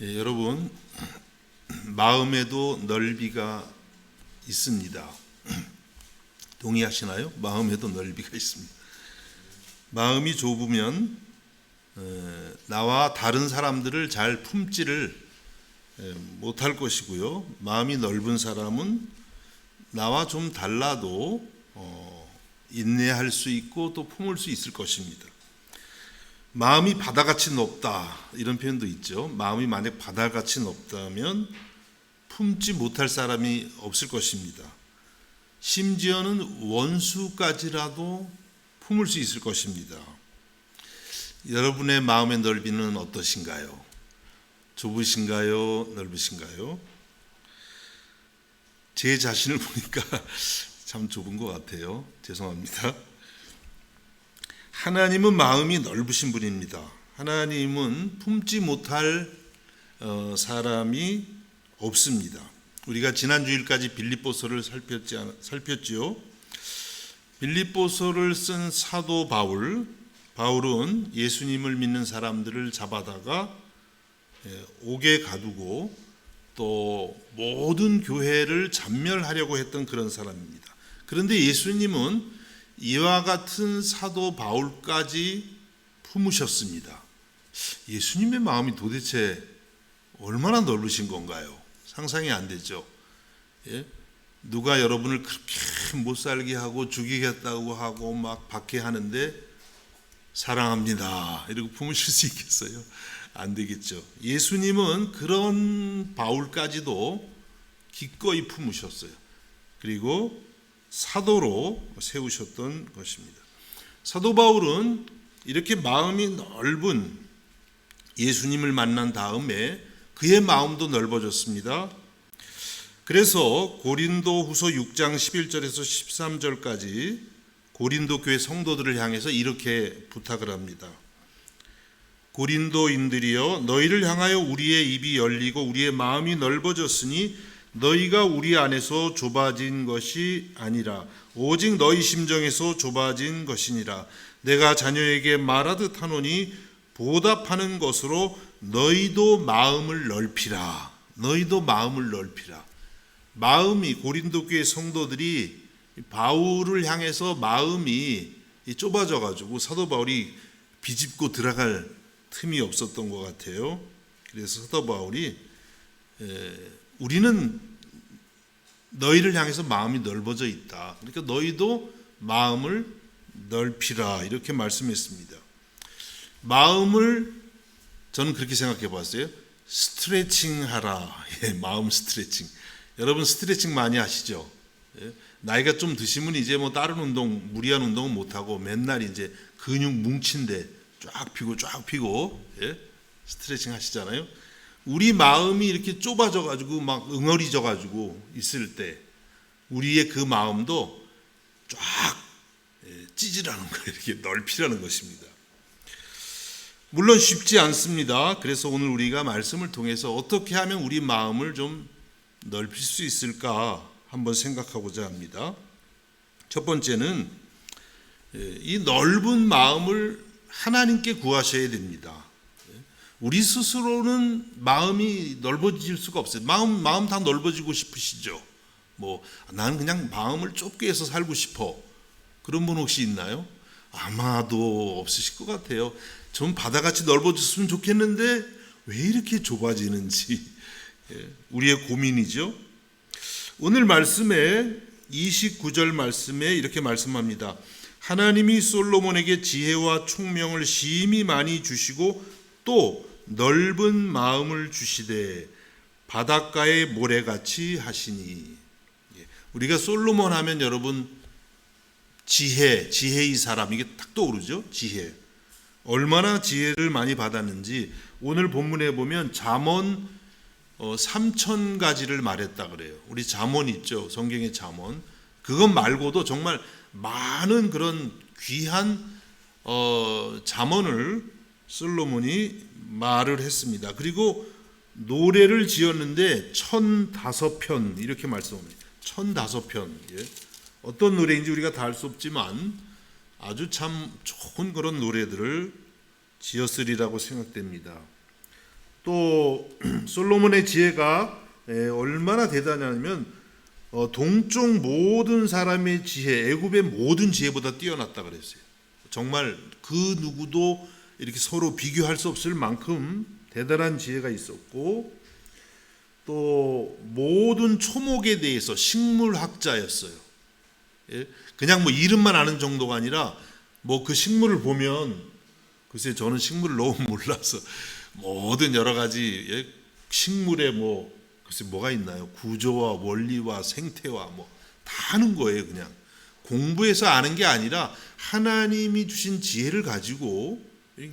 여러분, 마음에도 넓이가 있습니다. 동의하시나요? 마음에도 넓이가 있습니다. 마음이 좁으면 나와 다른 사람들을 잘 품지를 못할 것이고요. 마음이 넓은 사람은 나와 좀 달라도 인내할 수 있고 또 품을 수 있을 것입니다. 마음이 바다같이 높다, 이런 표현도 있죠. 마음이 만약 바다같이 높다면 품지 못할 사람이 없을 것입니다. 심지어는 원수까지라도 품을 수 있을 것입니다. 여러분의 마음의 넓이는 어떠신가요? 좁으신가요? 넓으신가요? 제 자신을 보니까 참 좁은 것 같아요. 죄송합니다. 하나님은 마음이 넓으신 분입니다. 하나님은 품지 못할 사람이 없습니다. 우리가 지난 주일까지 빌립보서를 살폈지요. 빌립보서를 쓴 사도 바울은 예수님을 믿는 사람들을 잡아다가 옥에 가두고 또 모든 교회를 잔멸하려고 했던 그런 사람입니다. 그런데 예수님은 이와 같은 사도 바울까지 품으셨습니다. 예수님의 마음이 도대체 얼마나 넓으신 건가요? 상상이 안 되죠. 누가 여러분을 그렇게 못 살게 하고 죽이겠다고 하고 막 박해하는데 사랑합니다 이러고 품으실 수 있겠어요? 안 되겠죠. 예수님은 그런 바울까지도 기꺼이 품으셨어요. 그리고 사도로 세우셨던 것입니다. 사도 바울은 이렇게 마음이 넓은 예수님을 만난 다음에 그의 마음도 넓어졌습니다. 그래서 고린도 후서 6장 11절에서 13절까지 고린도 교회 성도들을 향해서 이렇게 부탁을 합니다. 고린도인들이여, 너희를 향하여 우리의 입이 열리고 우리의 마음이 넓어졌으니 너희가 우리 안에서 좁아진 것이 아니라 오직 너희 심정에서 좁아진 것이니라. 내가 자녀에게 말하듯 하노니 보답하는 것으로 너희도 마음을 넓히라. 너희도 마음을 넓히라. 마음이, 고린도 교회 성도들이 바울을 향해서 마음이 좁아져 가지고 사도 바울이 비집고 들어갈 틈이 없었던 것 같아요. 그래서 사도 바울이 우리는 너희를 향해서 마음이 넓어져 있다. 그러니까 너희도 마음을 넓히라, 이렇게 말씀했습니다. 마음을 저는 그렇게 생각해 봤어요. 스트레칭하라. 마음 스트레칭. 여러분 스트레칭 많이 하시죠? 나이가 좀 드시면 이제 뭐 다른 운동, 무리한 운동은 못 하고 맨날 이제 근육 뭉친데 쫙 펴고 스트레칭 하시잖아요. 우리 마음이 이렇게 좁아져 가지고 막 응어리져 가지고 있을 때 우리의 그 마음도 쫙 찢으라는 거예요. 이렇게 넓히라는 것입니다. 물론 쉽지 않습니다. 그래서 오늘 우리가 말씀을 통해서 어떻게 하면 우리 마음을 좀 넓힐 수 있을까 한번 생각하고자 합니다. 첫 번째는 이 넓은 마음을 하나님께 구하셔야 됩니다. 우리 스스로는 마음이 넓어질 수가 없어요. 마음 다 넓어지고 싶으시죠? 나는 그냥 마음을 좁게 해서 살고 싶어. 그런 분 혹시 있나요? 아마도 없으실 것 같아요. 좀 바다같이 넓어졌으면 좋겠는데 왜 이렇게 좁아지는지 우리의 고민이죠. 오늘 말씀에 29절 말씀에 이렇게 말씀합니다. 하나님이 솔로몬에게 지혜와 총명을 심히 많이 주시고 또 넓은 마음을 주시되 바닷가의 모래같이 하시니. 우리가 솔로몬 하면 여러분 지혜의 사람, 이게 딱 떠오르죠. 지혜. 얼마나 지혜를 많이 받았는지 오늘 본문에 보면 잠언 3,000가지를 말했다 그래요. 우리 잠언 있죠. 성경의 잠언. 그것 말고도 정말 많은 그런 귀한 잠언을 솔로몬이 말을 했습니다. 그리고 노래를 지었는데 1,005편 이렇게 말씀합니다. 1,005편. 어떤 노래인지 우리가 다 알 수 없지만 아주 참 좋은 그런 노래들을 지었으리라고 생각됩니다. 또 솔로몬의 지혜가 얼마나 대단하냐면 동쪽 모든 사람의 지혜, 애굽의 모든 지혜보다 뛰어났다 그랬어요. 정말 그 누구도 이렇게 서로 비교할 수 없을 만큼 대단한 지혜가 있었고, 또 모든 초목에 대해서 식물학자였어요. 그냥 뭐 이름만 아는 정도가 아니라 뭐 그 식물을 보면, 글쎄 저는 식물을 너무 몰라서 모든 여러 가지 식물의 글쎄 뭐가 있나요? 구조와 원리와 생태와 다 아는 거예요. 그냥 공부해서 아는 게 아니라 하나님이 주신 지혜를 가지고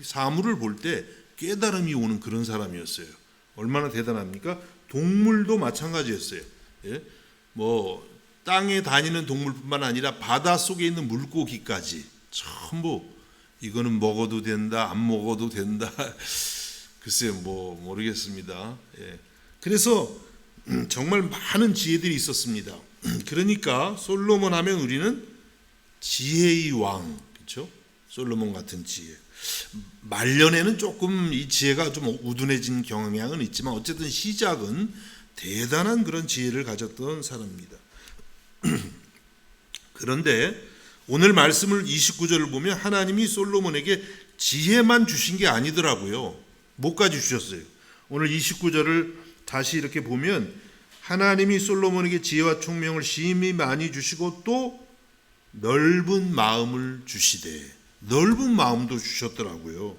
사물을 볼 때 깨달음이 오는 그런 사람이었어요. 얼마나 대단합니까? 동물도 마찬가지였어요. 땅에 다니는 동물뿐만 아니라 바다 속에 있는 물고기까지 전부 이거는 먹어도 된다, 안 먹어도 된다. 글쎄요, 모르겠습니다. 그래서 정말 많은 지혜들이 있었습니다. 그러니까 솔로몬 하면 우리는 지혜의 왕, 그렇죠? 솔로몬 같은 지혜. 말년에는 조금 이 지혜가 좀 우둔해진 경향은 있지만 어쨌든 시작은 대단한 그런 지혜를 가졌던 사람입니다. 그런데 오늘 말씀을 29절을 보면 하나님이 솔로몬에게 지혜만 주신 게 아니더라고요. 뭐까지 주셨어요? 오늘 29절을 다시 이렇게 보면 하나님이 솔로몬에게 지혜와 총명을 심히 많이 주시고 또 넓은 마음을 주시되, 넓은 마음도 주셨더라고요.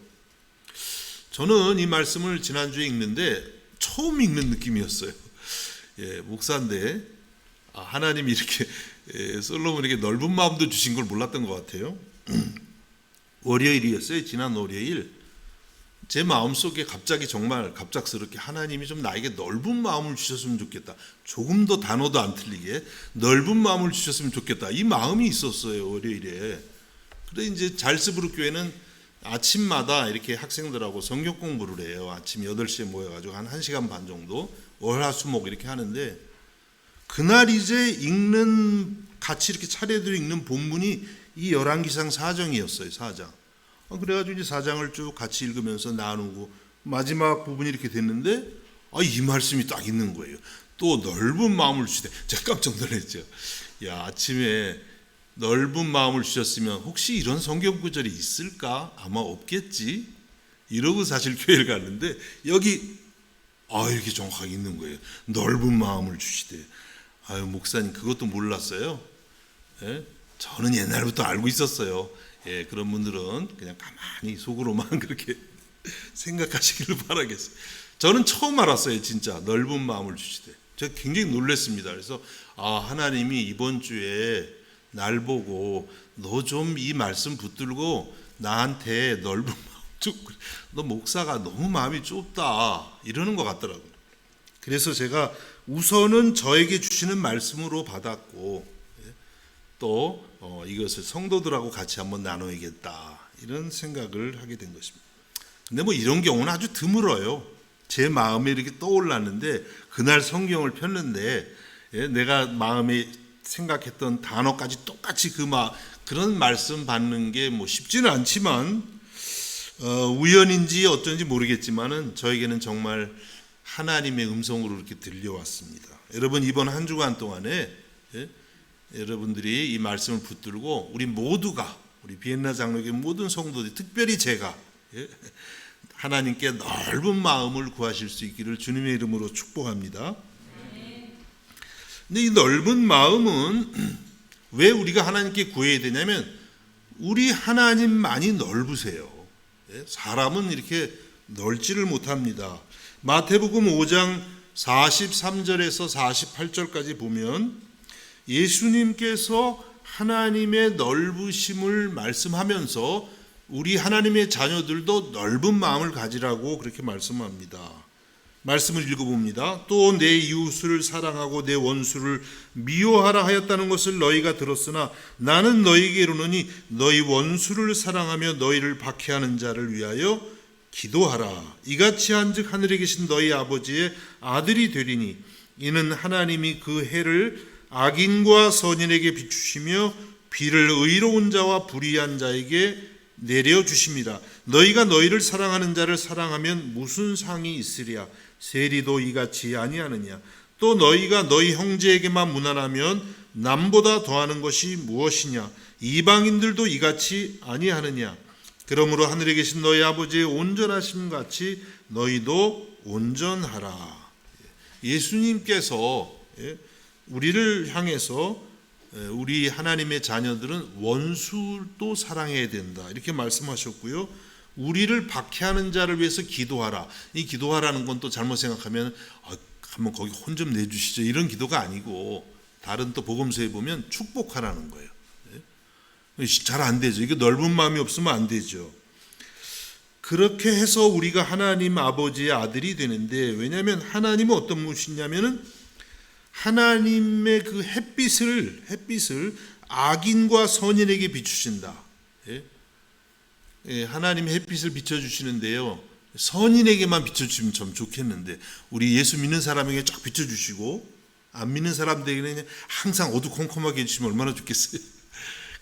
저는 이 말씀을 지난주에 읽는데 처음 읽는 느낌이었어요. 목사인데 하나님이 이렇게 솔로몬에게 넓은 마음도 주신 걸 몰랐던 것 같아요. 월요일이었어요. 지난 월요일 제 마음속에 갑자기 정말 갑작스럽게 하나님이 좀 나에게 넓은 마음을 주셨으면 좋겠다. 조금 더 단어도 안 틀리게 넓은 마음을 주셨으면 좋겠다. 이 마음이 있었어요. 월요일에. 그래 이제 잘스부르 교회는 아침마다 이렇게 학생들하고 성경 공부를 해요. 아침 8시에 모여가지고 한 1시간 반 정도 월화수목 이렇게 하는데, 그날 이제 같이 이렇게 차례대로 읽는 본문이 이 열왕기상 4장이었어요. 4장. 그래가지고 이제 4장을 쭉 같이 읽으면서 나누고 마지막 부분이 이렇게 됐는데 이 말씀이 딱 있는 거예요. 또 넓은 마음을 주시되, 제가 깜짝 놀랐죠. 아침에 넓은 마음을 주셨으면 혹시 이런 성경 구절이 있을까? 아마 없겠지. 이러고 사실 교회를 갔는데 여기 이렇게 정확하게 있는 거예요. 넓은 마음을 주시되. 목사님 그것도 몰랐어요. 저는 옛날부터 알고 있었어요. 그런 분들은 그냥 가만히 속으로만 그렇게 생각하시기를 바라겠어요. 저는 처음 알았어요. 진짜 넓은 마음을 주시되. 제가 굉장히 놀랐습니다. 그래서 하나님이 이번 주에 날 보고 너 좀 이 말씀 붙들고 나한테 넓은 마음 좀, 너 목사가 너무 마음이 좁다 이러는 것 같더라고요. 그래서 제가 우선은 저에게 주시는 말씀으로 받았고, 또 이것을 성도들하고 같이 한번 나눠야겠다 이런 생각을 하게 된 것입니다. 근데 이런 경우는 아주 드물어요. 제 마음에 이렇게 떠올랐는데 그날 성경을 폈는데 내가 마음에 생각했던 단어까지 똑같이 그런 말씀 받는 게 쉽지는 않지만 우연인지 어쩐지 모르겠지만은 저에게는 정말 하나님의 음성으로 이렇게 들려왔습니다. 여러분 이번 한 주간 동안에 여러분들이 이 말씀을 붙들고 우리 모두가, 우리 비엔나 장로교회 모든 성도들이, 특별히 제가 하나님께 넓은 마음을 구하실 수 있기를 주님의 이름으로 축복합니다. 근데 이 넓은 마음은 왜 우리가 하나님께 구해야 되냐면 우리 하나님만이 넓으세요. 사람은 이렇게 넓지를 못합니다. 마태복음 5장 43절에서 48절까지 보면 예수님께서 하나님의 넓으심을 말씀하면서 우리 하나님의 자녀들도 넓은 마음을 가지라고 그렇게 말씀합니다. 말씀을 읽어봅니다. 또 내 이웃을 사랑하고 내 원수를 미워하라 하였다는 것을 너희가 들었으나 나는 너희에게 이르노니 너희 원수를 사랑하며 너희를 박해하는 자를 위하여 기도하라. 이같이 한즉 하늘에 계신 너희 아버지의 아들이 되리니 이는 하나님이 그 해를 악인과 선인에게 비추시며 비를 의로운 자와 불의한 자에게 내려주심이라. 너희가 너희를 사랑하는 자를 사랑하면 무슨 상이 있으랴. 세리도 이같이 아니하느냐. 또 너희가 너희 형제에게만 무난하면 남보다 더하는 것이 무엇이냐. 이방인들도 이같이 아니하느냐. 그러므로 하늘에 계신 너희 아버지의 온전하심 같이 너희도 온전하라. 예수님께서 우리를 향해서 우리 하나님의 자녀들은 원수도 사랑해야 된다 이렇게 말씀하셨고요. 우리를 박해하는 자를 위해서 기도하라. 이 기도하라는 건 또 잘못 생각하면 한번 거기 혼 좀 내주시죠 이런 기도가 아니고, 다른 또 복음서에 보면 축복하라는 거예요. 잘 안 되죠. 이게 넓은 마음이 없으면 안 되죠. 그렇게 해서 우리가 하나님 아버지의 아들이 되는데, 왜냐하면 하나님은 어떤 분이시냐면은 하나님의 그 햇빛을 악인과 선인에게 비추신다. 하나님의 햇빛을 비춰주시는데요, 선인에게만 비춰주시면 참 좋겠는데, 우리 예수 믿는 사람에게 쫙 비춰주시고 안 믿는 사람들에게는 항상 어두컴컴하게 해주시면 얼마나 좋겠어요.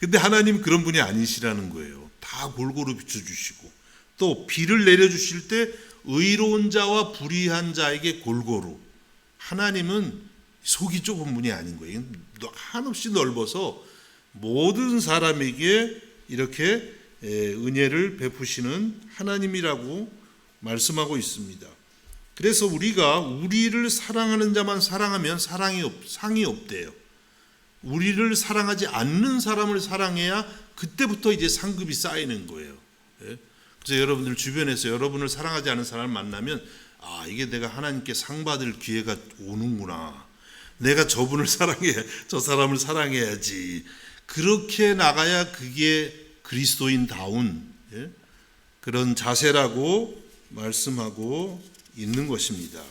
근데 하나님 그런 분이 아니시라는 거예요. 다 골고루 비춰주시고, 또 비를 내려주실 때 의로운 자와 불의한 자에게 골고루. 하나님은 속이 좁은 분이 아닌 거예요. 한없이 넓어서 모든 사람에게 이렇게 은혜를 베푸시는 하나님이라고 말씀하고 있습니다. 그래서 우리가 우리를 사랑하는 자만 사랑하면 상이 없대요. 우리를 사랑하지 않는 사람을 사랑해야 그때부터 이제 상급이 쌓이는 거예요. 그래서 여러분들 주변에서 여러분을 사랑하지 않는 사람을 만나면, 이게 내가 하나님께 상 받을 기회가 오는구나. 내가 저분을 사랑해, 저 사람을 사랑해야지. 그렇게 나가야 그게 그리스도인다운 그런 자세라고 말씀하고 있는 것입니다.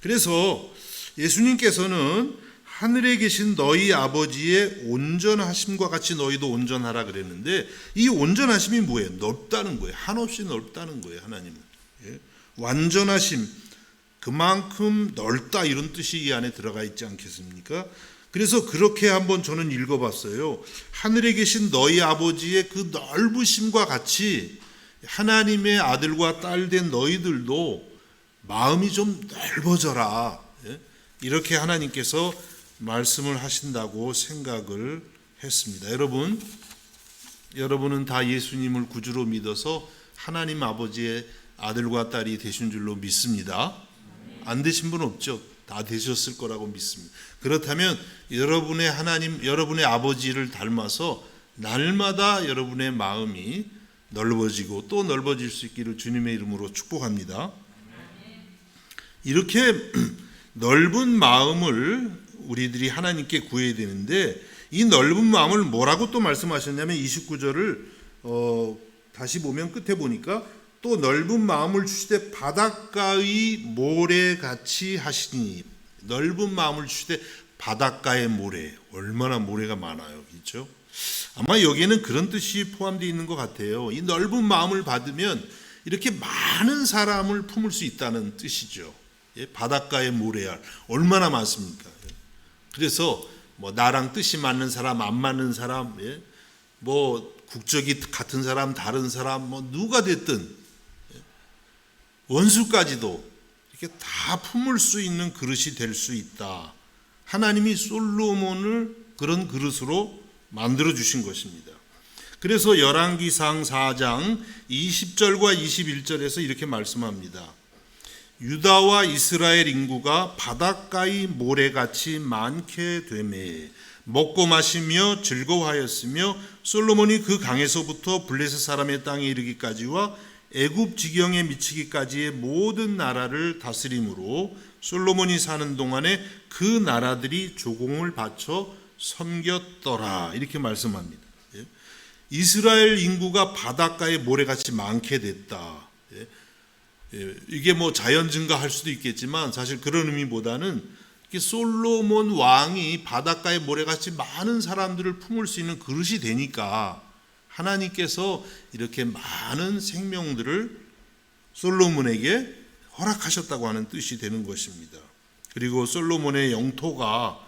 그래서 예수님께서는 하늘에 계신 너희 아버지의 온전하심과 같이 너희도 온전하라 그랬는데, 이 온전하심이 뭐예요? 넓다는 거예요. 한없이 넓다는 거예요. 하나님은 완전하심, 그만큼 넓다 이런 뜻이 이 안에 들어가 있지 않겠습니까? 그래서 그렇게 한번 저는 읽어봤어요. 하늘에 계신 너희 아버지의 그 넓으심과 같이 하나님의 아들과 딸 된 너희들도 마음이 좀 넓어져라. 이렇게 하나님께서 말씀을 하신다고 생각을 했습니다. 여러분은 다 예수님을 구주로 믿어서 하나님 아버지의 아들과 딸이 되신 줄로 믿습니다. 안 되신 분 없죠? 다 되셨을 거라고 믿습니다. 그렇다면 여러분의 하나님, 여러분의 아버지를 닮아서 날마다 여러분의 마음이 넓어지고 또 넓어질 수 있기를 주님의 이름으로 축복합니다. 이렇게 넓은 마음을 우리들이 하나님께 구해야 되는데, 이 넓은 마음을 뭐라고 또 말씀하셨냐면 29절을 다시 보면 끝에 보니까 또 넓은 마음을 주시되 바닷가의 모래같이 하시니. 넓은 마음을 주시되 바닷가의 모래, 얼마나 모래가 많아요, 그렇죠? 아마 여기에는 그런 뜻이 포함되어 있는 것 같아요. 이 넓은 마음을 받으면 이렇게 많은 사람을 품을 수 있다는 뜻이죠. 바닷가의 모래알 얼마나 많습니까? 그래서 뭐 나랑 뜻이 맞는 사람, 안 맞는 사람, 뭐 국적이 같은 사람, 다른 사람, 뭐 누가 됐든 원수까지도 이렇게 다 품을 수 있는 그릇이 될 수 있다. 하나님이 솔로몬을 그런 그릇으로 만들어 주신 것입니다. 그래서 열왕기상 4장 20절과 21절에서 이렇게 말씀합니다. 유다와 이스라엘 인구가 바닷가의 모래같이 많게 되매 먹고 마시며 즐거워하였으며, 솔로몬이 그 강에서부터 블레셋 사람의 땅에 이르기까지와 애굽 지경에 미치기까지의 모든 나라를 다스림으로 솔로몬이 사는 동안에 그 나라들이 조공을 바쳐 섬겼더라. 이렇게 말씀합니다. 이스라엘 인구가 바닷가의 모래같이 많게 됐다. 이게 뭐 자연 증가할 수도 있겠지만 사실 그런 의미보다는 솔로몬 왕이 바닷가의 모래같이 많은 사람들을 품을 수 있는 그릇이 되니까 하나님께서 이렇게 많은 생명들을 솔로몬에게 허락하셨다고 하는 뜻이 되는 것입니다. 그리고 솔로몬의 영토가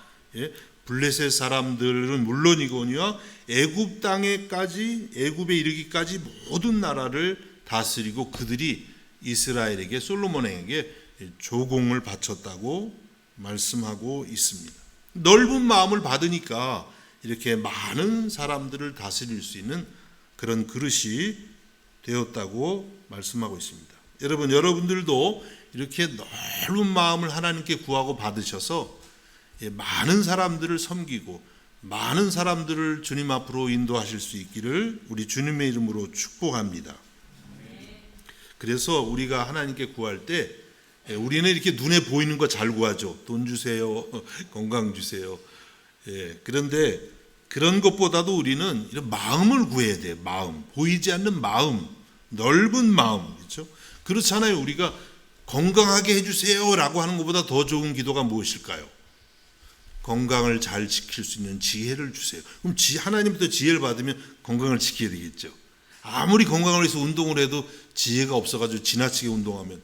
블레셋 사람들은 물론이거니와 애굽 땅에까지, 애굽에 이르기까지 모든 나라를 다스리고 그들이 이스라엘에게, 솔로몬에게 조공을 바쳤다고 말씀하고 있습니다. 넓은 마음을 받으니까 이렇게 많은 사람들을 다스릴 수 있는 그런 그릇이 되었다고 말씀하고 있습니다. 여러분들도 이렇게 넓은 마음을 하나님께 구하고 받으셔서 많은 사람들을 섬기고 많은 사람들을 주님 앞으로 인도하실 수 있기를 우리 주님의 이름으로 축복합니다. 그래서 우리가 하나님께 구할 때 우리는 이렇게 눈에 보이는 거 잘 구하죠. 돈 주세요, 건강 주세요. 그런데 그런 것보다도 우리는 이런 마음을 구해야 돼요. 마음, 보이지 않는 마음, 넓은 마음, 그렇죠? 그렇잖아요. 우리가 건강하게 해주세요라고 하는 것보다 더 좋은 기도가 무엇일까요? 건강을 잘 지킬 수 있는 지혜를 주세요. 그럼 하나님부터 지혜를 받으면 건강을 지켜야 되겠죠. 아무리 건강을 위해서 운동을 해도 지혜가 없어가지고 지나치게 운동하면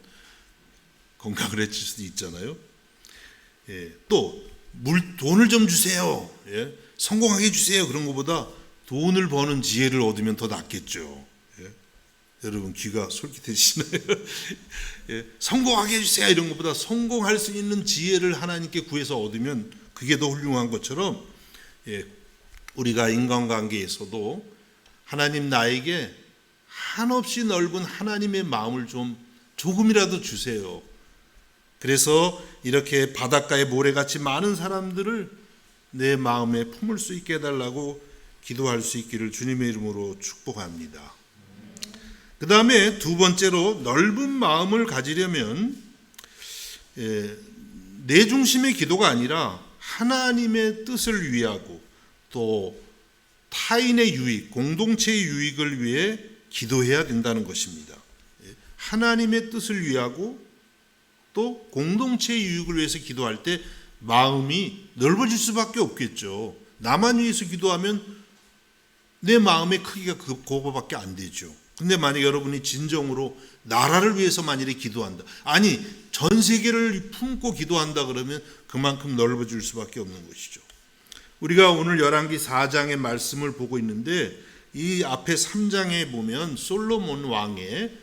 건강을 해칠 수도 있잖아요. 또 돈을 좀 주세요. 성공하게 해주세요. 그런 것보다 돈을 버는 지혜를 얻으면 더 낫겠죠. 여러분 귀가 솔깃해지시나요? 성공하게 해주세요. 이런 것보다 성공할 수 있는 지혜를 하나님께 구해서 얻으면 그게 더 훌륭한 것처럼 우리가 인간관계에서도 하나님 나에게 한없이 넓은 하나님의 마음을 조금이라도 주세요. 그래서 이렇게 바닷가의 모래같이 많은 사람들을 내 마음에 품을 수 있게 해달라고 기도할 수 있기를 주님의 이름으로 축복합니다. 그 다음에 두 번째로 넓은 마음을 가지려면 내 중심의 기도가 아니라 하나님의 뜻을 위하고 또 타인의 유익, 공동체의 유익을 위해 기도해야 된다는 것입니다. 하나님의 뜻을 위하고 또 공동체의 유익을 위해서 기도할 때 마음이 넓어질 수밖에 없겠죠. 나만 위해서 기도하면 내 마음의 크기가 그거밖에 안 되죠. 근데 만약 여러분이 진정으로 나라를 위해서 만일에 기도한다, 아니 전 세계를 품고 기도한다 그러면 그만큼 넓어질 수밖에 없는 것이죠. 우리가 오늘 열왕기 4장의 말씀을 보고 있는데 이 앞에 3장에 보면 솔로몬 왕의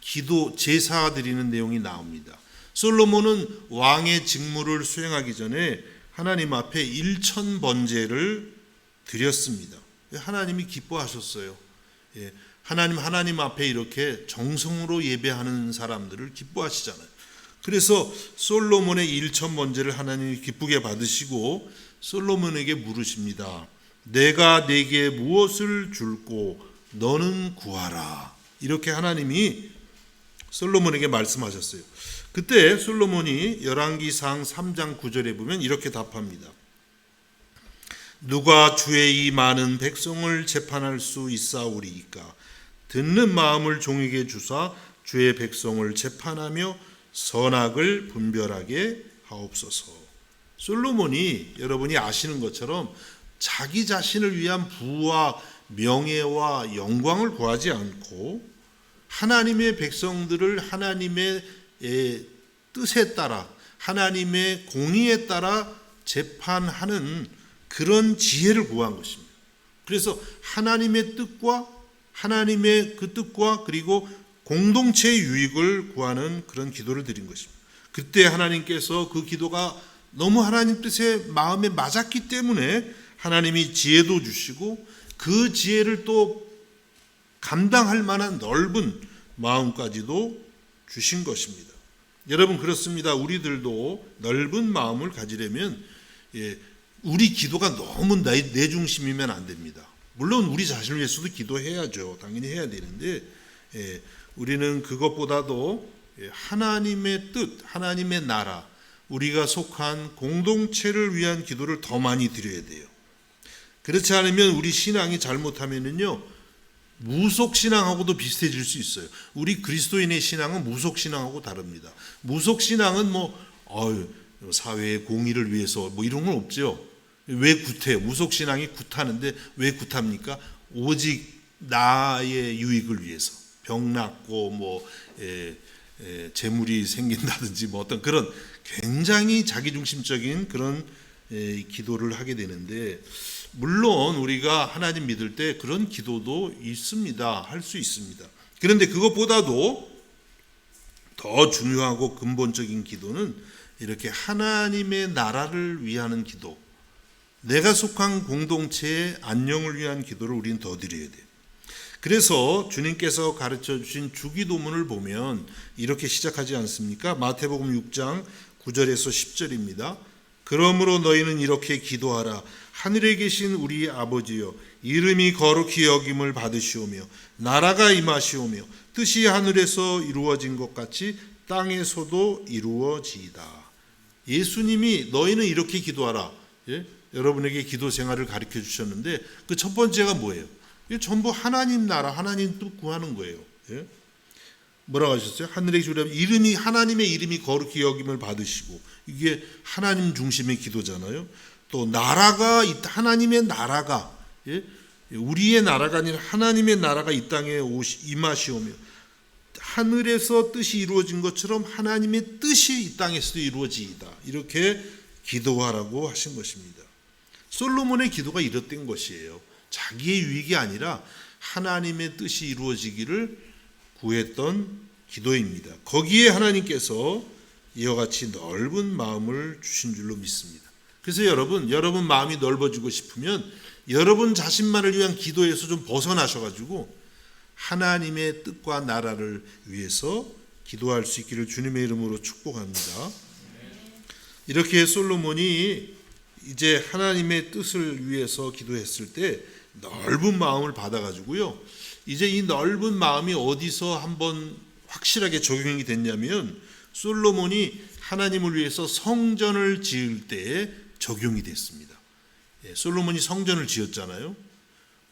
기도 제사 드리는 내용이 나옵니다. 솔로몬은 왕의 직무를 수행하기 전에 하나님 앞에 1000번제를 드렸습니다. 하나님이 기뻐하셨어요. 하나님 앞에 이렇게 정성으로 예배하는 사람들을 기뻐하시잖아요. 그래서 솔로몬의 1000번제를 하나님이 기쁘게 받으시고 솔로몬에게 물으십니다. 내가 내게 무엇을 줄고 너는 구하라. 이렇게 하나님이 솔로몬에게 말씀하셨어요. 그때 솔로몬이 열왕기상 3장 9절에 보면 이렇게 답합니다. 누가 주의 이 많은 백성을 재판할 수 있사오리이까? 듣는 마음을 종에게 주사 주의 백성을 재판하며 선악을 분별하게 하옵소서. 솔로몬이 여러분이 아시는 것처럼 자기 자신을 위한 부와 명예와 영광을 구하지 않고 하나님의 백성들을 하나님의 뜻에 따라 하나님의 공의에 따라 재판하는 그런 지혜를 구한 것입니다. 그래서 하나님의 뜻과 그리고 공동체의 유익을 구하는 그런 기도를 드린 것입니다. 그때 하나님께서 그 기도가 너무 하나님 뜻에 마음에 맞았기 때문에 하나님이 지혜도 주시고 그 지혜를 또 감당할 만한 넓은 마음까지도 주신 것입니다. 여러분 그렇습니다. 우리들도 넓은 마음을 가지려면 우리 기도가 너무 내 중심이면 안 됩니다. 물론 우리 자신을 위해서도 기도해야죠. 당연히 해야 되는데 우리는 그것보다도 하나님의 뜻, 하나님의 나라, 우리가 속한 공동체를 위한 기도를 더 많이 드려야 돼요. 그렇지 않으면 우리 신앙이 잘못하면은요 무속 신앙하고도 비슷해질 수 있어요. 우리 그리스도인의 신앙은 무속 신앙하고 다릅니다. 무속 신앙은 사회의 공의를 위해서 이런 건 없죠. 왜 굿해요? 무속 신앙이 굿하는데 왜 굿합니까? 오직 나의 유익을 위해서 병 낫고 재물이 생긴다든지 어떤 그런 굉장히 자기중심적인 그런 기도를 하게 되는데, 물론 우리가 하나님 믿을 때 그런 기도도 있습니다. 할 수 있습니다. 그런데 그것보다도 더 중요하고 근본적인 기도는 이렇게 하나님의 나라를 위하는 기도, 내가 속한 공동체의 안녕을 위한 기도를 우리는 더 드려야 돼요. 그래서 주님께서 가르쳐 주신 주기도문을 보면 이렇게 시작하지 않습니까? 마태복음 6장 9절에서 10절입니다. 그러므로 너희는 이렇게 기도하라. 하늘에 계신 우리 아버지여, 이름이 거룩히 여김을 받으시오며 나라가 임하시오며 뜻이 하늘에서 이루어진 것 같이 땅에서도 이루어지이다. 예수님이 너희는 이렇게 기도하라. 여러분에게 기도 생활을 가르쳐 주셨는데 그 첫 번째가 뭐예요? 이게 전부 하나님 나라, 하나님 뜻 구하는 거예요. 뭐라고 하셨어요? 하늘의 주님 이름이, 하나님의 이름이 거룩히 여김을 받으시고, 이게 하나님 중심의 기도잖아요. 또 나라가 있다. 하나님의 나라가, 우리의 나라가 아니라 하나님의 나라가 이 땅에 임하시오며 하늘에서 뜻이 이루어진 것처럼 하나님의 뜻이 이 땅에서도 이루어지이다. 이렇게 기도하라고 하신 것입니다. 솔로몬의 기도가 이랬던 것이에요. 자기의 유익이 아니라 하나님의 뜻이 이루어지기를 구했던 기도입니다. 거기에 하나님께서 이와 같이 넓은 마음을 주신 줄로 믿습니다. 그래서 여러분 마음이 넓어지고 싶으면 여러분 자신만을 위한 기도에서 좀 벗어나셔가지고 하나님의 뜻과 나라를 위해서 기도할 수 있기를 주님의 이름으로 축복합니다. 이렇게 솔로몬이 이제 하나님의 뜻을 위해서 기도했을 때 넓은 마음을 받아가지고요. 이제 이 넓은 마음이 어디서 한번 확실하게 적용이 됐냐면 솔로몬이 하나님을 위해서 성전을 지을 때에 적용이 됐습니다. 솔로몬이 성전을 지었잖아요.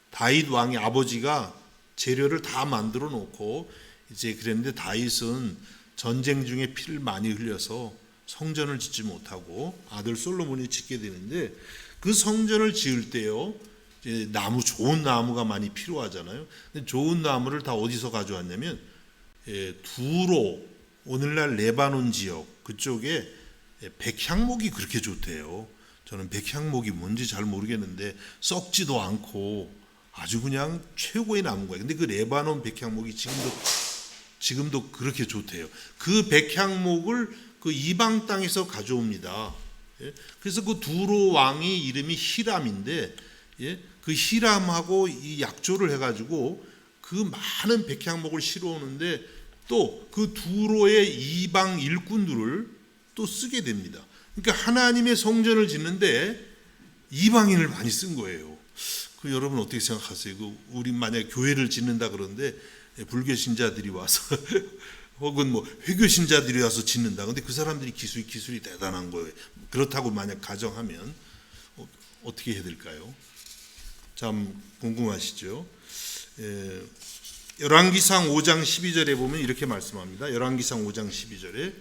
다윗 왕의 아버지가 재료를 다 만들어 놓고 이제 그랬는데 다윗은 전쟁 중에 피를 많이 흘려서 성전을 짓지 못하고 아들 솔로몬이 짓게 되는데, 그 성전을 지을 때요, 이제 나무, 좋은 나무가 많이 필요하잖아요. 근데 좋은 나무를 다 어디서 가져왔냐면 두로, 오늘날 레바논 지역 그쪽에 백향목이 그렇게 좋대요. 저는 백향목이 뭔지 잘 모르겠는데 썩지도 않고 아주 그냥 최고의 나무인 거예요. 근데 그 레바논 백향목이 지금도 그렇게 좋대요. 그 백향목을 그 이방 땅에서 가져옵니다. 그래서 그 두로 왕이 이름이 히람인데, 그 히람하고 이 약조를 해가지고 그 많은 백향목을 실어오는데 또 그 두로의 이방 일꾼들을 또 쓰게 됩니다. 그러니까 하나님의 성전을 짓는데 이방인을 많이 쓴 거예요. 그 여러분 어떻게 생각하세요? 우리 만약에 교회를 짓는다 그러는데 불교 신자들이 와서 혹은 뭐 회교 신자들이 와서 짓는다. 근데 그 사람들이 기술이 대단한 거예요. 그렇다고 만약 가정하면 어떻게 해야 될까요? 참 궁금하시죠? 열왕기상 5장 12절에 보면 이렇게 말씀합니다. 열왕기상 5장 12절에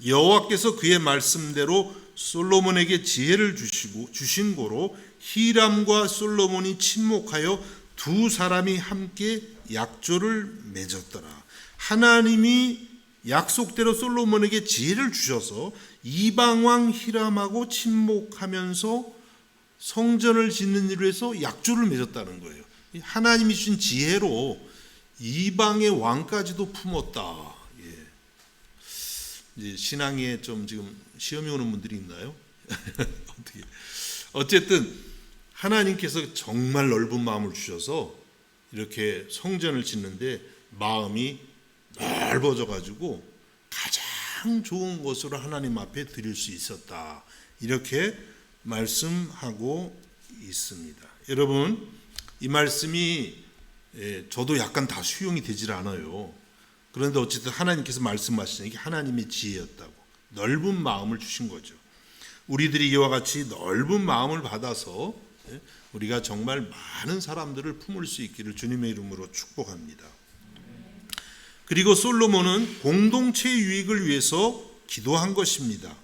여호와께서 그의 말씀대로 솔로몬에게 지혜를 주신 고로 히람과 솔로몬이 친목하여 두 사람이 함께 약조를 맺었더라. 하나님이 약속대로 솔로몬에게 지혜를 주셔서 이방왕 히람하고 친목하면서 성전을 짓는 일을 해서 약조를 맺었다는 거예요. 하나님이 주신 지혜로 이방의 왕까지도 품었다. 이제 신앙에 좀 지금 시험이 오는 분들이 있나요? 어쨌든 하나님께서 정말 넓은 마음을 주셔서 이렇게 성전을 짓는데 마음이 넓어져 가지고 가장 좋은 것으로 하나님 앞에 드릴 수 있었다. 이렇게 말씀하고 있습니다. 여러분, 이 말씀이 저도 약간 다 수용이 되질 않아요. 그런데 어쨌든 하나님께서 말씀하시는 게 하나님의 지혜였다고, 넓은 마음을 주신 거죠. 우리들이 이와 같이 넓은 마음을 받아서 우리가 정말 많은 사람들을 품을 수 있기를 주님의 이름으로 축복합니다. 그리고 솔로몬은 공동체의 유익을 위해서 기도한 것입니다.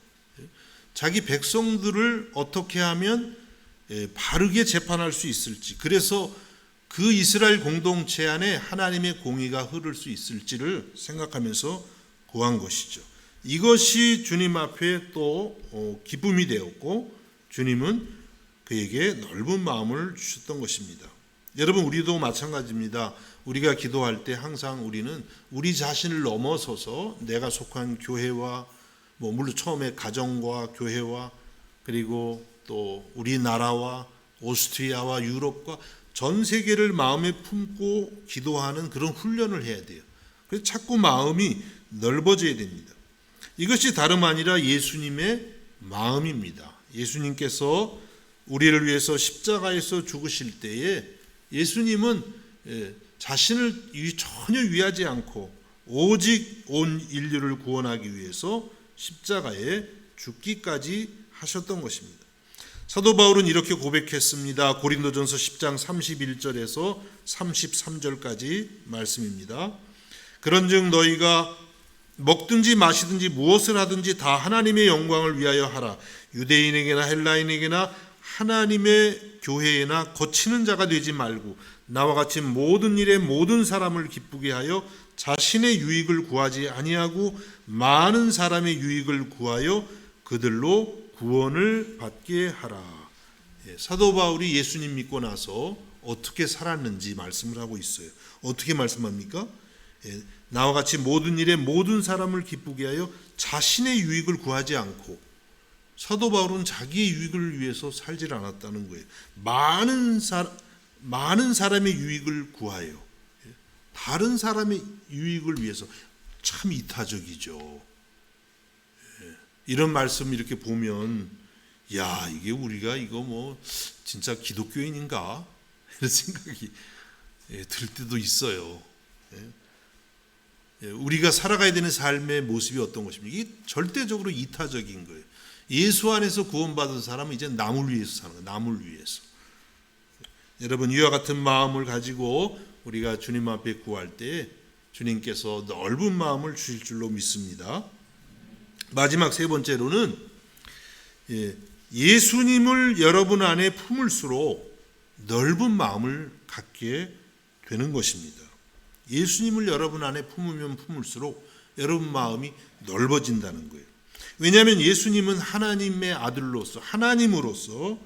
자기 백성들을 어떻게 하면 바르게 재판할 수 있을지, 그래서 그 이스라엘 공동체 안에 하나님의 공의가 흐를 수 있을지를 생각하면서 구한 것이죠. 이것이 주님 앞에 또 기쁨이 되었고 주님은 그에게 넓은 마음을 주셨던 것입니다. 여러분, 우리도 마찬가지입니다. 우리가 기도할 때 항상 우리는 우리 자신을 넘어서서 내가 속한 교회와 물론 처음에 가정과 교회와 그리고 또 우리나라와 오스트리아와 유럽과 전 세계를 마음에 품고 기도하는 그런 훈련을 해야 돼요. 그래서 자꾸 마음이 넓어져야 됩니다. 이것이 다름 아니라 예수님의 마음입니다. 예수님께서 우리를 위해서 십자가에서 죽으실 때에 예수님은 자신을 전혀 위하지 않고 오직 온 인류를 구원하기 위해서 십자가에 죽기까지 하셨던 것입니다. 사도 바울은 이렇게 고백했습니다. 고린도전서 10장 31절에서 33절까지 말씀입니다. 그런즉 너희가 먹든지 마시든지 무엇을 하든지 다 하나님의 영광을 위하여 하라. 유대인에게나 헬라인에게나 하나님의 교회에나 거치는 자가 되지 말고 나와 같이 모든 일에 모든 사람을 기쁘게 하여 자신의 유익을 구하지 아니하고 많은 사람의 유익을 구하여 그들로 구원을 받게 하라. 사도 바울이 예수님 믿고 나서 어떻게 살았는지 말씀을 하고 있어요. 어떻게 말씀합니까? 나와 같이 모든 일에 모든 사람을 기쁘게 하여 자신의 유익을 구하지 않고, 사도 바울은 자기의 유익을 위해서 살질 않았다는 거예요. 많은 사람의 유익을 구하여, 다른 사람의 유익을 위해서. 참 이타적이죠. 이런 말씀 이렇게 보면 이게 우리가 진짜 기독교인인가 이런 생각이 들 때도 있어요. 우리가 살아가야 되는 삶의 모습이 어떤 것입니까? 이게 절대적으로 이타적인 거예요. 예수 안에서 구원받은 사람은 이제 남을 위해서 사는 거예요. 남을 위해서. 여러분, 이와 같은 마음을 가지고 우리가 주님 앞에 구할 때 주님께서 넓은 마음을 주실 줄로 믿습니다. 마지막 세 번째로는 예수님을 여러분 안에 품을수록 넓은 마음을 갖게 되는 것입니다. 예수님을 여러분 안에 품으면 품을수록 여러분 마음이 넓어진다는 거예요. 왜냐하면 예수님은 하나님의 아들로서, 하나님으로서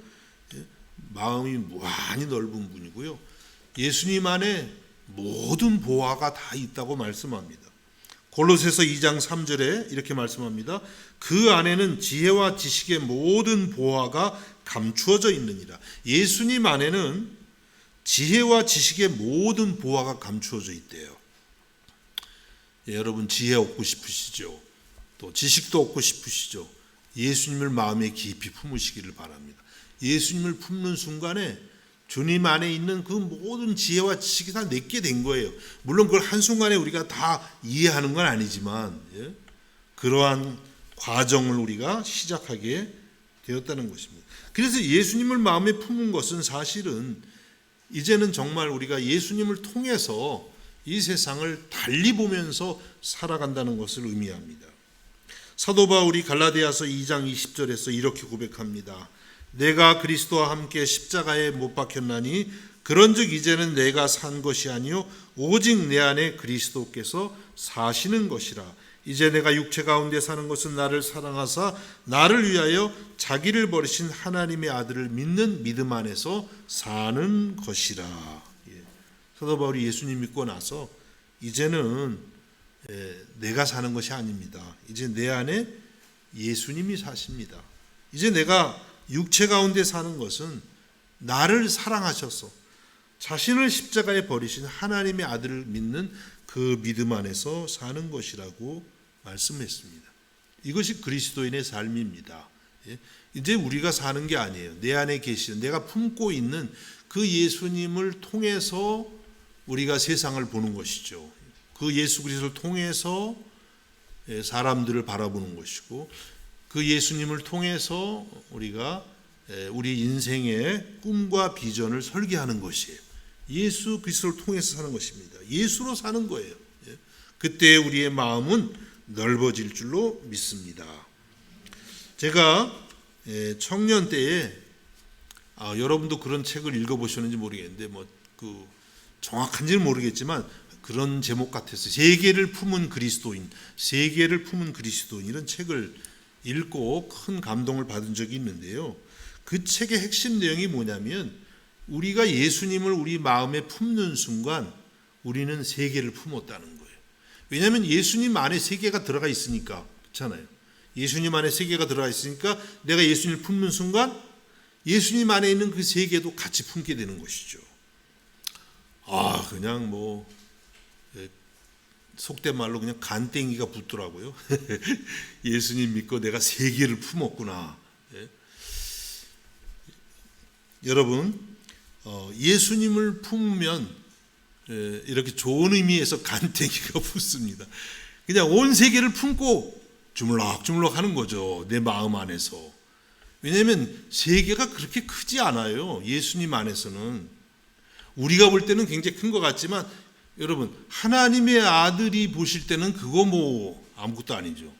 마음이 무한히 넓은 분이고요. 예수님 안에 모든 보화가 다 있다고 말씀합니다. 골로새서 2장 3절에 이렇게 말씀합니다. 그 안에는 지혜와 지식의 모든 보화가 감추어져 있느니라. 예수님 안에는 지혜와 지식의 모든 보화가 감추어져 있대요. 여러분, 지혜 얻고 싶으시죠? 또 지식도 얻고 싶으시죠? 예수님을 마음에 깊이 품으시기를 바랍니다. 예수님을 품는 순간에 주님 안에 있는 그 모든 지혜와 지식이 다 내게 된 거예요. 물론 그걸 한순간에 우리가 다 이해하는 건 아니지만 그러한 과정을 우리가 시작하게 되었다는 것입니다. 그래서 예수님을 마음에 품은 것은 사실은 이제는 정말 우리가 예수님을 통해서 이 세상을 달리 보면서 살아간다는 것을 의미합니다. 사도 바울이 갈라디아서 2장 20절에서 이렇게 고백합니다. 내가 그리스도와 함께 십자가에 못 박혔나니 그런즉 이제는 내가 산 것이 아니요 오직 내 안에 그리스도께서 사시는 것이라. 이제 내가 육체 가운데 사는 것은 나를 사랑하사 나를 위하여 자기를 버리신 하나님의 아들을 믿는 믿음 안에서 사는 것이라. 사도 바울이 예수님 믿고 나서 이제는 내가 사는 것이 아닙니다. 이제 내 안에 예수님이 사십니다. 이제 내가 육체 가운데 사는 것은 나를 사랑하셔서 자신을 십자가에 버리신 하나님의 아들을 믿는 그 믿음 안에서 사는 것이라고 말씀했습니다. 이것이 그리스도인의 삶입니다. 이제 우리가 사는 게 아니에요. 내 안에 계시는, 내가 품고 있는 그 예수님을 통해서 우리가 세상을 보는 것이죠. 그 예수 그리스도를 통해서 사람들을 바라보는 것이고, 그 예수님을 통해서 우리가 우리 인생의 꿈과 비전을 설계하는 것이에요. 예수 그리스도를 통해서 사는 것입니다. 예수로 사는 거예요. 그때 우리의 마음은 넓어질 줄로 믿습니다. 제가 청년 때에 여러분도 그런 책을 읽어보셨는지 모르겠는데 정확한지는 모르겠지만 그런 제목 같았어요. 세계를 품은 그리스도인, 세계를 품은 그리스도인, 이런 책을 읽고 큰 감동을 받은 적이 있는데요. 그 책의 핵심 내용이 뭐냐면 우리가 예수님을 우리 마음에 품는 순간 우리는 세계를 품었다는 거예요. 왜냐하면 예수님 안에 세계가 들어가 있으니까. 그렇잖아요. 예수님 안에 세계가 들어가 있으니까 내가 예수님을 품는 순간 예수님 안에 있는 그 세계도 같이 품게 되는 것이죠. 그냥 속된 말로 그냥 간땡이가 붙더라고요. 예수님 믿고 내가 세계를 품었구나. 여러분, 예수님을 품으면 이렇게 좋은 의미에서 간땡이가 붙습니다. 그냥 온 세계를 품고 주물럭주물럭 하는 거죠. 내 마음 안에서. 왜냐하면 세계가 그렇게 크지 않아요. 예수님 안에서는. 우리가 볼 때는 굉장히 큰 것 같지만 여러분, 하나님의 아들이 보실 때는 그거 아무것도 아니죠.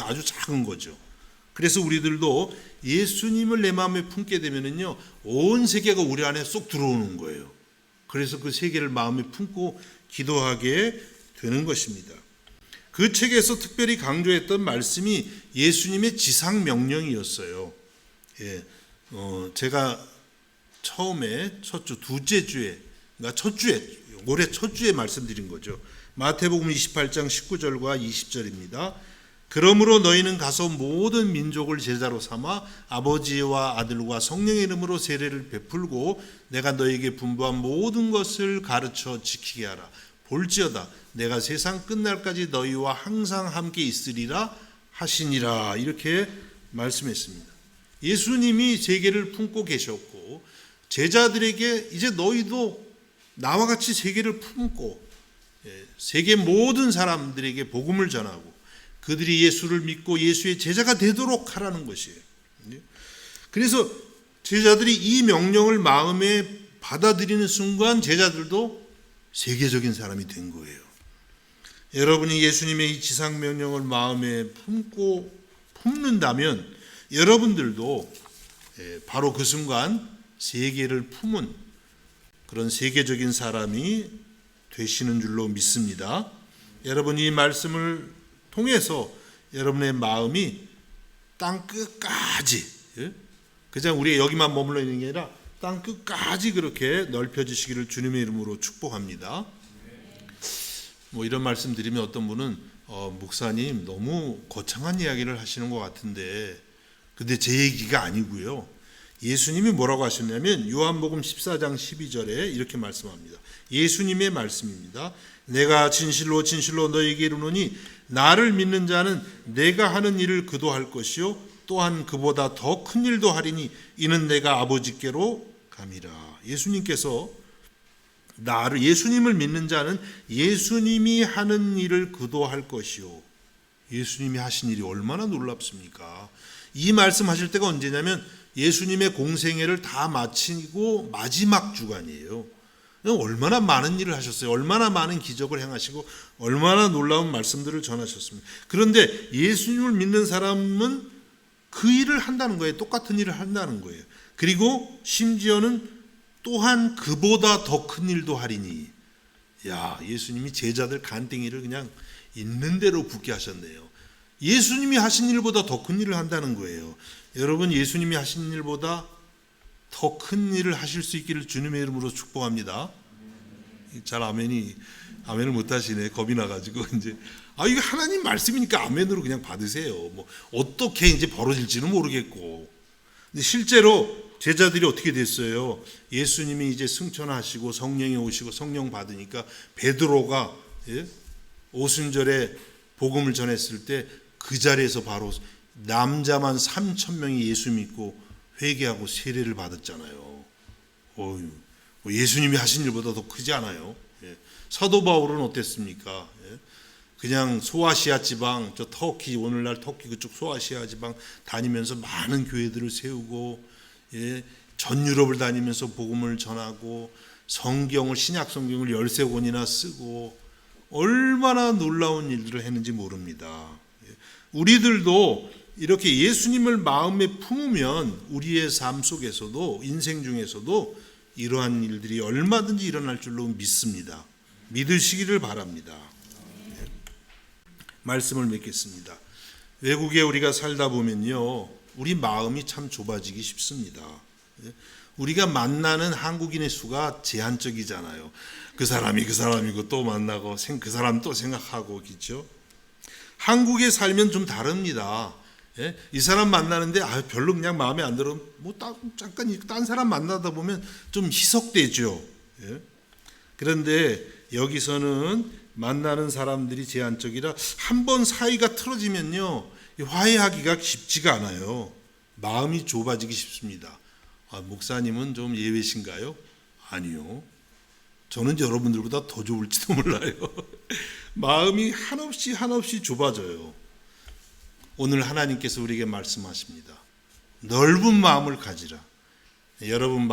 아주 작은 거죠. 그래서 우리들도 예수님을 내 마음에 품게 되면은요, 온 세계가 우리 안에 쏙 들어오는 거예요. 그래서 그 세계를 마음에 품고 기도하게 되는 것입니다. 그 책에서 특별히 강조했던 말씀이 예수님의 지상 명령이었어요. 제가 처음에 첫 주, 둘째 주에, 그러니까 첫 주에, 올해 첫 주에 말씀드린 거죠. 마태복음 28장 19절과 20절입니다. 그러므로 너희는 가서 모든 민족을 제자로 삼아 아버지와 아들과 성령의 이름으로 세례를 베풀고 내가 너희에게 분부한 모든 것을 가르쳐 지키게 하라. 볼지어다 내가 세상 끝날까지 너희와 항상 함께 있으리라 하시니라. 이렇게 말씀했습니다. 예수님이 세계를 품고 계셨고 제자들에게 이제 너희도 나와 같이 세계를 품고 세계 모든 사람들에게 복음을 전하고 그들이 예수를 믿고 예수의 제자가 되도록 하라는 것이에요. 그래서 제자들이 이 명령을 마음에 받아들이는 순간 제자들도 세계적인 사람이 된 거예요. 여러분이 예수님의 이 지상 명령을 마음에 품는다면 여러분들도 바로 그 순간 세계를 품은 그런 세계적인 사람이 되시는 줄로 믿습니다. 여러분, 이 말씀을 통해서 여러분의 마음이 땅 끝까지, 그냥 우리 여기만 머물러 있는 게 아니라 땅 끝까지 그렇게 넓혀지시기를 주님의 이름으로 축복합니다. 이런 말씀 드리면 어떤 분은 목사님 너무 거창한 이야기를 하시는 것 같은데, 근데 제 얘기가 아니고요. 예수님이 뭐라고 하셨냐면 요한복음 14장 12절에 이렇게 말씀합니다. 예수님의 말씀입니다. 내가 진실로 진실로 너희에게 이르노니 나를 믿는 자는 내가 하는 일을 그도 할 것이요 또한 그보다 더 큰 일도 하리니 이는 내가 아버지께로 감이라. 예수님께서 예수님을 믿는 자는 예수님이 하는 일을 그도 할 것이요. 예수님이 하신 일이 얼마나 놀랍습니까? 이 말씀하실 때가 언제냐면 예수님의 공생애를 다 마치고 마지막 주간이에요. 얼마나 많은 일을 하셨어요. 얼마나 많은 기적을 행하시고 얼마나 놀라운 말씀들을 전하셨습니다. 그런데 예수님을 믿는 사람은 그 일을 한다는 거예요. 똑같은 일을 한다는 거예요. 그리고 심지어는 또한 그보다 더 큰 일도 하리니. 예수님이 제자들 간땡이를 그냥 있는 대로 붙게 하셨네요. 예수님이 하신 일보다 더 큰 일을 한다는 거예요. 여러분, 예수님이 하신 일보다 더 큰 일을 하실 수 있기를 주님의 이름으로 축복합니다. 잘 아멘을 못 하시네. 겁이 나가지고 이제 이거 하나님 말씀이니까 아멘으로 그냥 받으세요. 어떻게 이제 벌어질지는 모르겠고. 근데 실제로 제자들이 어떻게 됐어요? 예수님이 이제 승천하시고 성령이 오시고 성령 받으니까 베드로가 오순절에 복음을 전했을 때 그 자리에서 바로 남자만 3,000명이 예수 믿고 회개하고 세례를 받았잖아요. 예수님이 하신 일보다 더 크지 않아요? 사도 바울은 어땠습니까? 그냥 소아시아 지방, 저 터키, 오늘날 터키 그쪽 소아시아 지방 다니면서 많은 교회들을 세우고, 전 유럽을 다니면서 복음을 전하고 신약 성경을 13권이나 쓰고 얼마나 놀라운 일들을 했는지 모릅니다. 우리들도 이렇게 예수님을 마음에 품으면 우리의 삶 속에서도, 인생 중에서도 이러한 일들이 얼마든지 일어날 줄로 믿습니다. 믿으시기를 바랍니다. 말씀을 맺겠습니다. 외국에 우리가 살다 보면요, 우리 마음이 참 좁아지기 쉽습니다. 우리가 만나는 한국인의 수가 제한적이잖아요. 그 사람이고 또 만나고 그 사람 또 생각하고 그렇죠. 한국에 살면 좀 다릅니다. 이 사람 만나는데 별로 그냥 마음에 안 들어. 잠깐 딴 사람 만나다 보면 좀 희석되죠. 그런데 여기서는 만나는 사람들이 제한적이라 한 번 사이가 틀어지면요 화해하기가 쉽지가 않아요. 마음이 좁아지기 쉽습니다. 목사님은 좀 예외신가요? 아니요. 저는 여러분들보다 더 좁을지도 몰라요. 마음이 한없이 좁아져요. 오늘 하나님께서 우리에게 말씀하십니다. 넓은 마음을 가지라. 여러분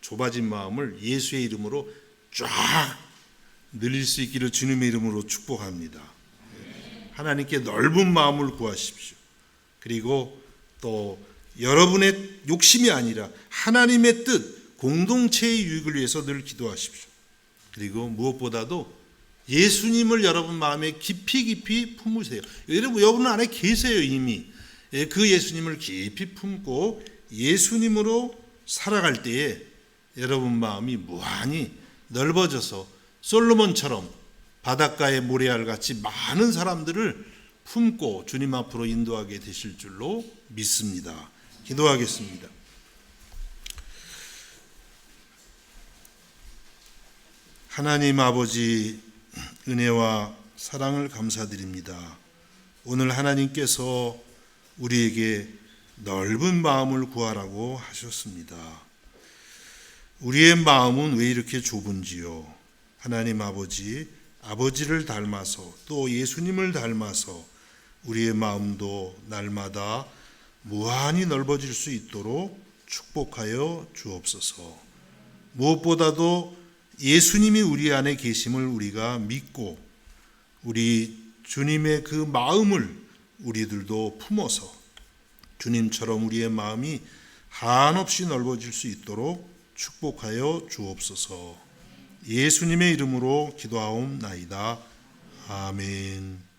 좁아진 마음을 예수의 이름으로 쫙 늘릴 수 있기를 주님의 이름으로 축복합니다. 하나님께 넓은 마음을 구하십시오. 그리고 또 여러분의 욕심이 아니라 하나님의 뜻, 공동체의 유익을 위해서 늘 기도하십시오. 그리고 무엇보다도 예수님을 여러분 마음에 깊이 품으세요. 여러분 안에 계세요 이미. 그 예수님을 깊이 품고 예수님으로 살아갈 때에 여러분 마음이 무한히 넓어져서 솔로몬처럼 바닷가의 모래알같이 많은 사람들을 품고 주님 앞으로 인도하게 되실 줄로 믿습니다. 기도하겠습니다. 하나님 아버지 은혜와 사랑을 감사드립니다. 오늘 하나님께서 우리에게 넓은 마음을 구하라고 하셨습니다. 우리의 마음은 왜 이렇게 좁은지요? 하나님 아버지를 닮아서 또 예수님을 닮아서 우리의 마음도 날마다 무한히 넓어질 수 있도록 축복하여 주옵소서. 무엇보다도 예수님이 우리 안에 계심을 우리가 믿고 우리 주님의 그 마음을 우리들도 품어서 주님처럼 우리의 마음이 한없이 넓어질 수 있도록 축복하여 주옵소서. 예수님의 이름으로 기도하옵나이다. 아멘.